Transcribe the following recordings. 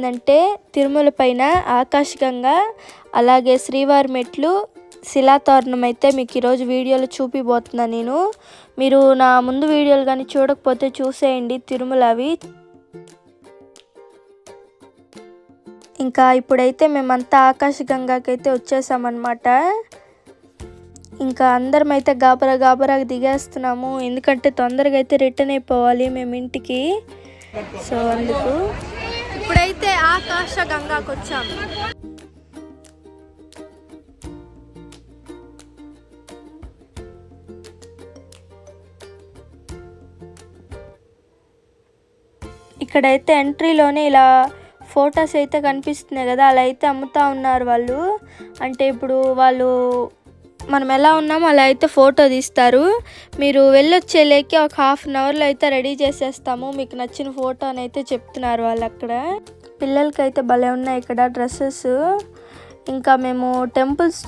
ఏంటంటే తిరుమల పైన ఆకాశగంగా అలాగే శ్రీవారి మెట్లు శిలాతోరణం అయితే మీకు ఈరోజు వీడియోలో చూపిపోతున్నా నేను. మీరు నా ముందు వీడియోలు కానీ చూడకపోతే చూసేయండి తిరుమల అవి. ఇంకా ఇప్పుడైతే మేమంతా ఆకాశగంగాకి అయితే వచ్చేసామన్నమాట. ఇంకా అందరం అయితే గాబరా దిగేస్తున్నాము, ఎందుకంటే తొందరగా అయితే రిటర్న్ అయిపోవాలి మేము ఇంటికి. సో అందుకు ఇప్పుడైతే ఆకాశగంగాకి వచ్చాము. ఇక్కడైతే ఎంట్రీలోనే ఇలా ఫొటోస్ అయితే కనిపిస్తున్నాయి కదా, అలా అయితే అమ్ముతూ ఉన్నారు వాళ్ళు. అంటే ఇప్పుడు వాళ్ళు మనం ఎలా ఉన్నామో అలా అయితే ఫోటో తీస్తారు. మీరు వెళ్ళొచ్చేలేకి ఒక ½ అన్ అవర్లో అయితే రెడీ చేసేస్తాము మీకు నచ్చిన ఫోటో అని అయితే చెప్తున్నారు వాళ్ళు అక్కడ. పిల్లలకైతే భలే ఉన్నాయి ఇక్కడ డ్రెస్సెస్. ఇంకా మేము టెంపుల్స్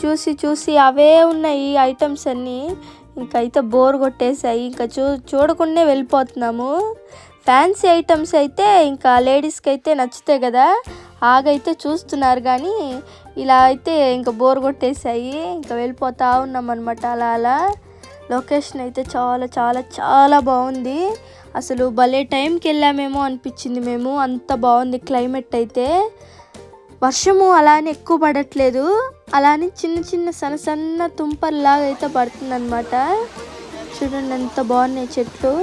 చూసి అవే ఉన్నాయి ఐటమ్స్ అన్నీ. ఇంకా అయితే బోర్ కొట్టేసాయి, ఇంకా చూడకుండా వెళ్ళిపోతున్నాము. ఫ్యాన్సీ ఐటమ్స్ అయితే ఇంకా లేడీస్కి అయితే నచ్చుతాయి కదా, ఆగైతే చూస్తున్నారు. కానీ ఇలా అయితే ఇంకా బోర్ కొట్టేసాయి, ఇంకా వెళ్ళిపోతూ ఉన్నాం అనమాట. అలా లొకేషన్ అయితే చాలా చాలా చాలా బాగుంది. అసలు భలే టైంకి వెళ్ళామేమో అనిపించింది మేము, అంత బాగుంది క్లైమేట్ అయితే. వర్షము అలానే ఎక్కువ పడట్లేదు, అలానే చిన్న సన్న తుంపర్లాగా అయితే పడుతుంది అనమాట. చూడండి ఎంత బాగున్నాయి చెట్లు.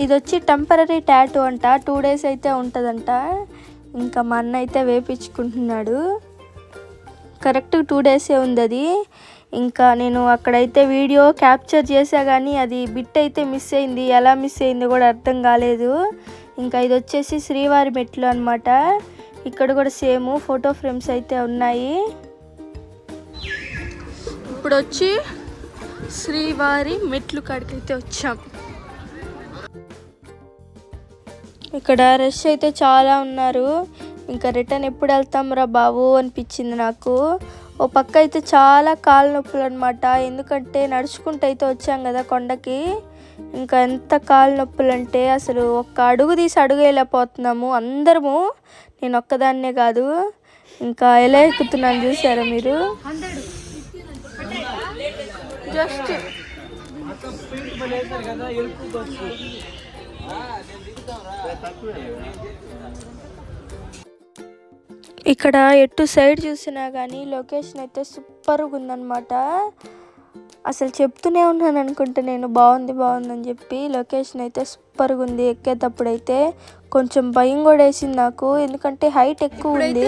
ఇది వచ్చి టెంపరీ టాటూ అంట, 2 days అయితే ఉంటుందంట. ఇంకా మా అన్న అయితే వేపించుకుంటున్నాడు. కరెక్ట్ 2 days ఉంది అది. ఇంకా నేను అక్కడైతే వీడియో క్యాప్చర్ చేసా కానీ అది బిట్ అయితే మిస్ అయింది, ఎలా మిస్ అయిందో కూడా అర్థం కాలేదు. ఇంకా ఇది వచ్చేసి శ్రీవారి మెట్లు అనమాట. ఇక్కడ కూడా సేమ్ ఫోటో ఫ్రేమ్స్ అయితే ఉన్నాయి. ఇప్పుడు వచ్చి శ్రీవారి మెట్లు కాడికి అయితే వచ్చాం. ఇక్కడ రష్ అయితే చాలా ఉన్నారు. ఇంకా రిటర్న్ ఎప్పుడు వెళ్తాం రా బాబు అనిపించింది నాకు. ఓ పక్క అయితే చాలా కాళ్ళ నొప్పులు అనమాట, ఎందుకంటే నడుచుకుంటూ అయితే వచ్చాం కదా కొండకి. ఇంకా ఎంత కాళ్ళ నొప్పులు అంటే అసలు ఒక్క అడుగు తీసి అడుగు వెళ్ళిపోతున్నాము అందరము, నేను ఒక్కదాన్నే కాదు. ఇంకా ఎలా ఎక్కుతున్నాను చూసారా మీరు. జస్ట్ ఇక్కడ ఎటు సైడ్ చూసినా కానీ లొకేషన్ అయితే సూపర్గా ఉందన్నమాట. అసలు చెప్తూనే ఉన్నాను అనుకుంటే నేను, బాగుంది అని చెప్పి. లొకేషన్ అయితే సూపర్గా ఉంది. ఎక్కేటప్పుడు అయితే కొంచెం భయం కూడా వేసింది నాకు, ఎందుకంటే హైట్ ఎక్కువ ఉంది.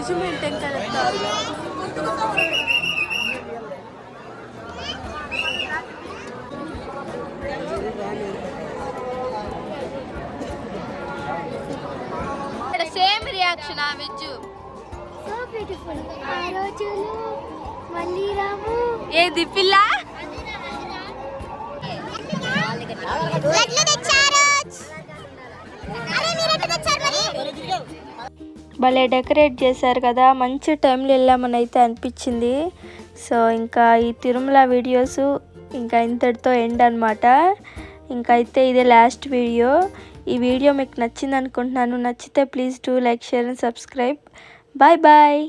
జడ్జిమెంట్ ఇంకా సేమ్ రియాక్షన్ ఆ వెజ్ సో బ్యూటిఫుల్ ఆ రోజులు మళ్ళీ రావు ఏది పిల్ల భలే డెకరేట్ చేశారు కదా, మంచి టైంలో వెళ్ళామని అయితే అనిపించింది. సో ఇంకా ఈ తిరుమల వీడియోస్ ఇంకా ఇంతటితో ఎండ్ అనమాట. ఇంకా అయితే ఇదే లాస్ట్ వీడియో. ఈ వీడియో మీకు నచ్చింది అనుకుంటున్నాను. నచ్చితే please do like, share and subscribe. Bye bye.